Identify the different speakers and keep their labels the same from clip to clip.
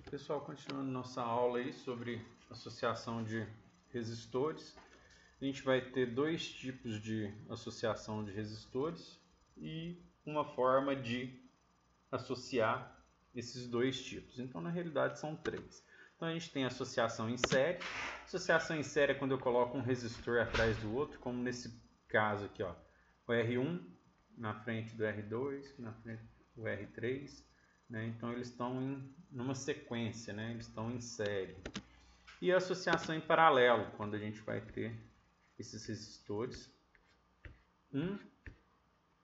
Speaker 1: Pessoal, continuando nossa aula aí sobre associação de resistores, a gente vai ter dois tipos de associação de resistores e uma forma de associar esses dois tipos. Então, na realidade, são três. Então, a gente tem associação em série. Associação em série é quando eu coloco um resistor atrás do outro, como nesse caso aqui, ó, o R1 na frente do R2, na frente do R3. Né? Então eles estão numa sequência, né? Eles estão em série. E a associação em paralelo, quando a gente vai ter esses resistores um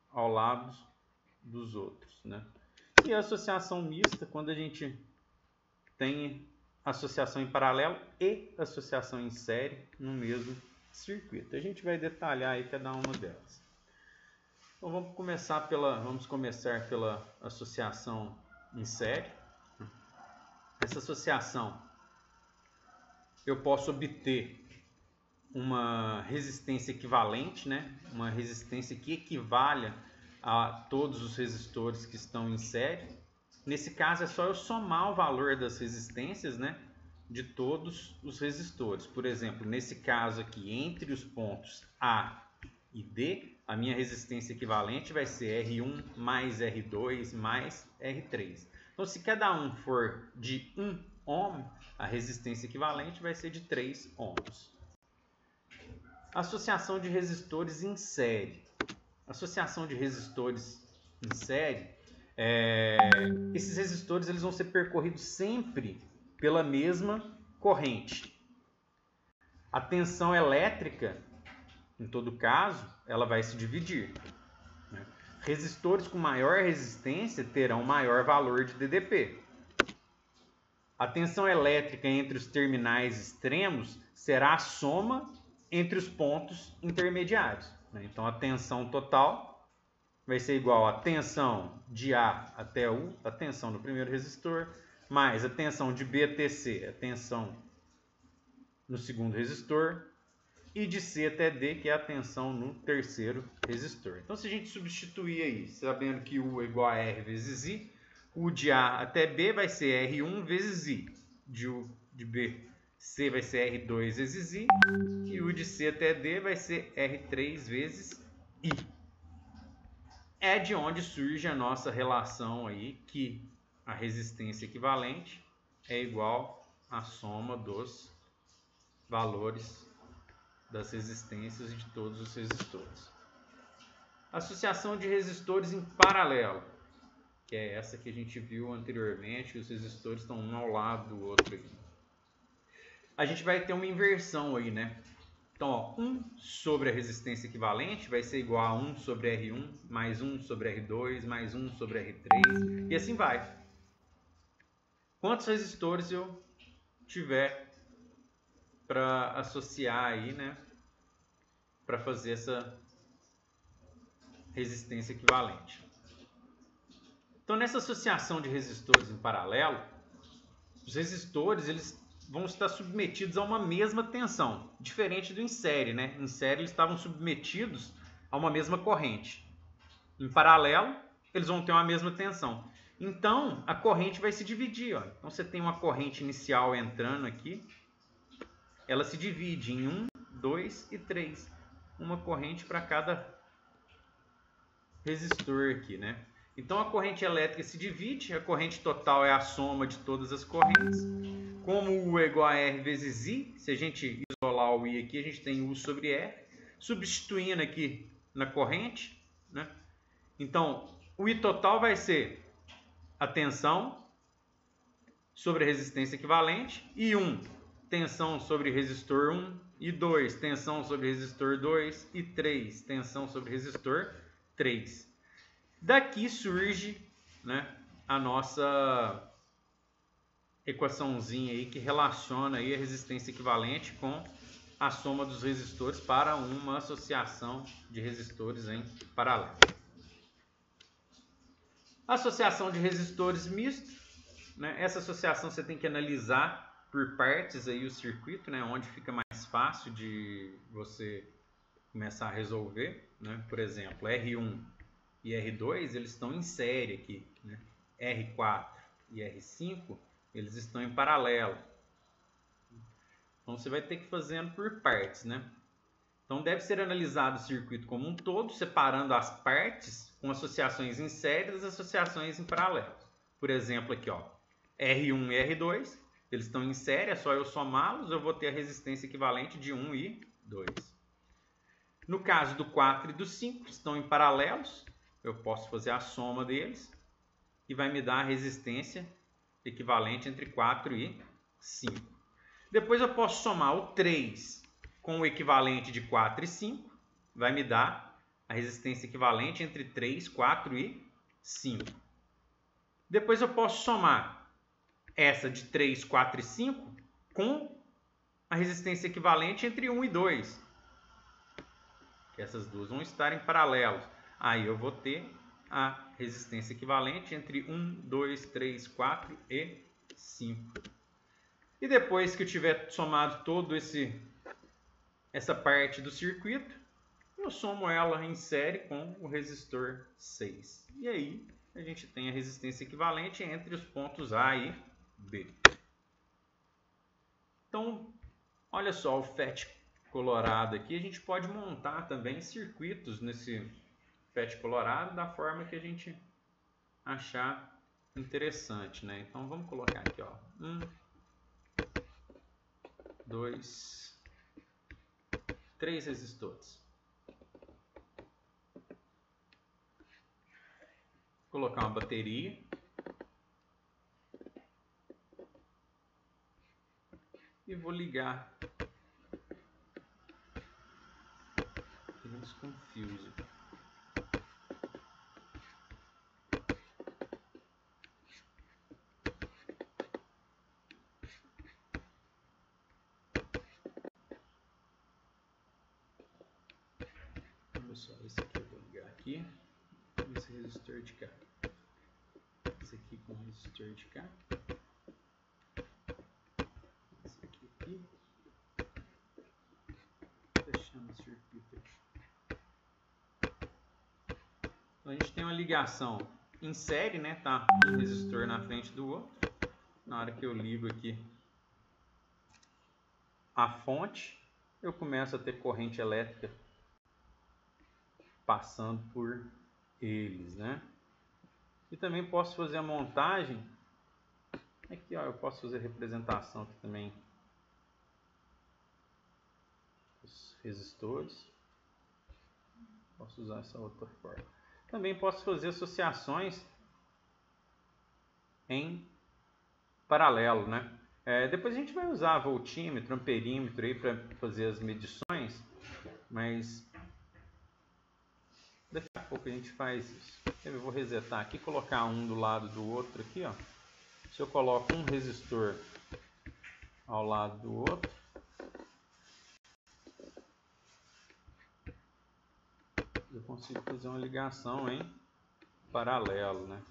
Speaker 1: ao lado dos outros. Né? E a associação mista, quando a gente tem associação em paralelo e associação em série no mesmo circuito. A gente vai detalhar aí cada uma delas. Então vamos começar pela associação em série. Essa associação eu posso obter uma resistência equivalente, né? Uma resistência que equivale a todos os resistores que estão em série. Nesse caso é só eu somar o valor das resistências, né? De todos os resistores. Por exemplo, nesse caso aqui, entre os pontos A e D, a minha resistência equivalente vai ser R1 mais R2 mais R3. Então, se cada um for de 1 ohm, a resistência equivalente vai ser de 3 ohms. Associação de resistores em série. Associação de resistores em série, esses resistores eles vão ser percorridos sempre pela mesma corrente. A tensão elétrica, em todo caso, ela vai se dividir. Resistores com maior resistência terão maior valor de DDP. A tensão elétrica entre os terminais extremos será a soma entre os pontos intermediários. Então, a tensão total vai ser igual à tensão de A até U, a tensão no primeiro resistor, mais a tensão de B até C, a tensão no segundo resistor, e de C até D, que é a tensão no terceiro resistor. Então, se a gente substituir aí, sabendo que U é igual a R vezes I, U de A até B vai ser R1 vezes I, de U de B, C vai ser R2 vezes I, e U de C até D vai ser R3 vezes I. É de onde surge a nossa relação aí, que a resistência equivalente é igual à soma dos valores das resistências de todos os resistores. Associação de resistores em paralelo, que é essa que a gente viu anteriormente, os resistores estão um ao lado do outro aqui. A gente vai ter uma inversão aí, né? Então, ó, 1 sobre a resistência equivalente vai ser igual a 1 sobre R1, mais 1 sobre R2, mais 1 sobre R3, e assim vai. Quantos resistores eu tiver para associar aí, né? Para fazer essa resistência equivalente. Então, nessa associação de resistores em paralelo, os resistores eles vão estar submetidos a uma mesma tensão, diferente do em série, né? Em série eles estavam submetidos a uma mesma corrente. Em paralelo, eles vão ter uma mesma tensão. Então, a corrente vai se dividir. Ó. Então, você tem uma corrente inicial entrando aqui, ela se divide em 1, 2 e 3. Uma corrente para cada resistor aqui, né? Então, a corrente elétrica se divide, a corrente total é a soma de todas as correntes. Como U é igual a R vezes I, se a gente isolar o I aqui, a gente tem U sobre R. Substituindo aqui na corrente, né? Então, o I total vai ser a tensão sobre a resistência equivalente, I1, tensão sobre resistor 1, I2, tensão sobre resistor 2, I3, tensão sobre resistor 3. Daqui surge, né, a nossa equaçãozinha aí que relaciona aí a resistência equivalente com a soma dos resistores para uma associação de resistores em paralelo. Associação de resistores mistos, né? Essa associação você tem que analisar por partes aí o circuito, né? Onde fica mais fácil de você começar a resolver, né? Por exemplo, R1 e R2 eles estão em série aqui, né? R4 e R5 Eles estão em paralelo. Então você vai ter que ir fazendo por partes, né? Então deve ser analisado o circuito como um todo, separando as partes com associações em série das associações em paralelo. Por exemplo, aqui, ó, R1 e R2, eles estão em série, é só eu somá-los, eu vou ter a resistência equivalente de 1 e 2. No caso do 4 e do 5, estão em paralelos, eu posso fazer a soma deles e vai me dar a resistência equivalente entre 4 e 5. Depois eu posso somar o 3 com o equivalente de 4 e 5, vai me dar a resistência equivalente entre 3, 4 e 5. Depois eu posso somar essa de 3, 4 e 5 com a resistência equivalente entre 1 e 2. Essas duas vão estar em paralelo. Aí eu vou ter a resistência equivalente entre 1, 2, 3, 4 e 5. E depois que eu tiver somado todo essa parte do circuito, eu somo ela em série com o resistor 6. E aí a gente tem a resistência equivalente entre os pontos A e B. Então, olha só o FET colorado aqui. A gente pode montar também circuitos nesse FET colorado da forma que a gente achar interessante, né? Então vamos colocar aqui, ó, 1, 2, 3 resistores. Vou colocar uma bateria. E vou ligar eles com fuse. Olha só, esse aqui eu vou ligar aqui com esse resistor de cá. Esse aqui com o resistor de cá. Esse aqui. Fechando o circuito aqui. Então a gente tem uma ligação em série, né? Tá um resistor na frente do outro. Na hora que eu ligo aqui a fonte, eu começo a ter corrente elétrica passando por eles, né? E também posso fazer a montagem. Aqui, ó, eu posso fazer representação aqui também dos resistores. Posso usar essa outra forma. Também posso fazer associações em paralelo, né? Depois a gente vai usar voltímetro, amperímetro aí para fazer as medições, mas daqui a pouco a gente faz isso. Eu vou resetar aqui, colocar um do lado do outro aqui, ó. Se eu coloco um resistor ao lado do outro, eu consigo fazer uma ligação em paralelo, né?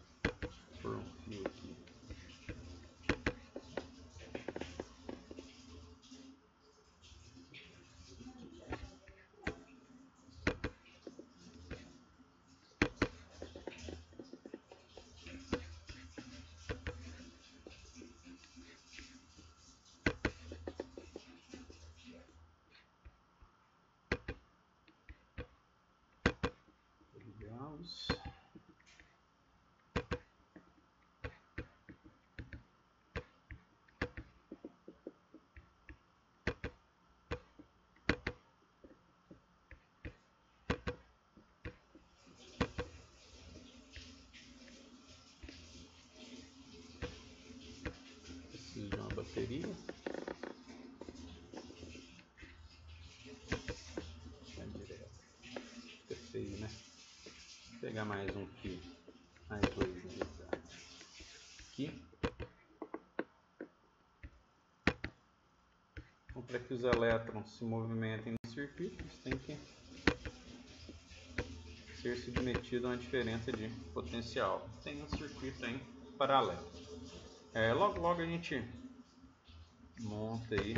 Speaker 1: Por um fio aqui. Preciso de uma bateria. Fica feio, né? Vou pegar mais um fio, mais dois aqui. Então, para que os elétrons se movimentem no circuito, eles têm que ser submetidos a uma diferença de potencial. Tem um circuito em paralelo. Logo a gente monta aí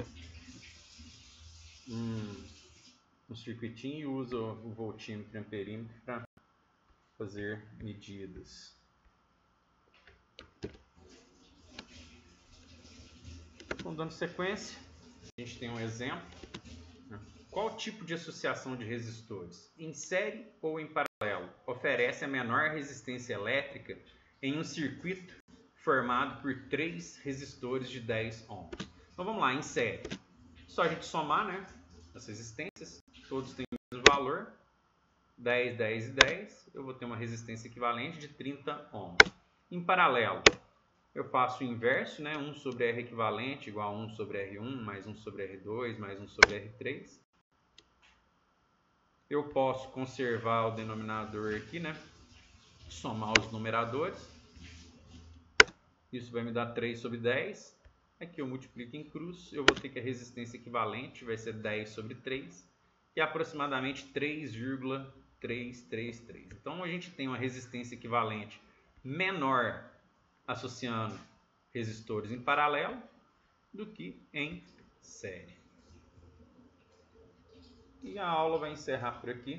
Speaker 1: um circuitinho e usa o voltímetro e amperímetro para fazer medidas. Então, dando sequência, a gente tem um exemplo. Qual tipo de associação de resistores, em série ou em paralelo, oferece a menor resistência elétrica em um circuito formado por 3 resistores de 10 ohms? Então vamos lá, em série. Só a gente somar, né, as resistências, todos têm o mesmo valor, 10, 10 e 10, eu vou ter uma resistência equivalente de 30 ohms. Em paralelo, eu faço o inverso, né, 1 sobre R equivalente igual a 1 sobre R1, mais 1 sobre R2, mais 1 sobre R3. Eu posso conservar o denominador aqui, né? Somar os numeradores. Isso vai me dar 3 sobre 10. Aqui eu multiplico em cruz. Eu vou ter que a resistência equivalente vai ser 10 sobre 3. Que é aproximadamente 3,333. Então a gente tem uma resistência equivalente menor associando resistores em paralelo do que em série. E a aula vai encerrar por aqui.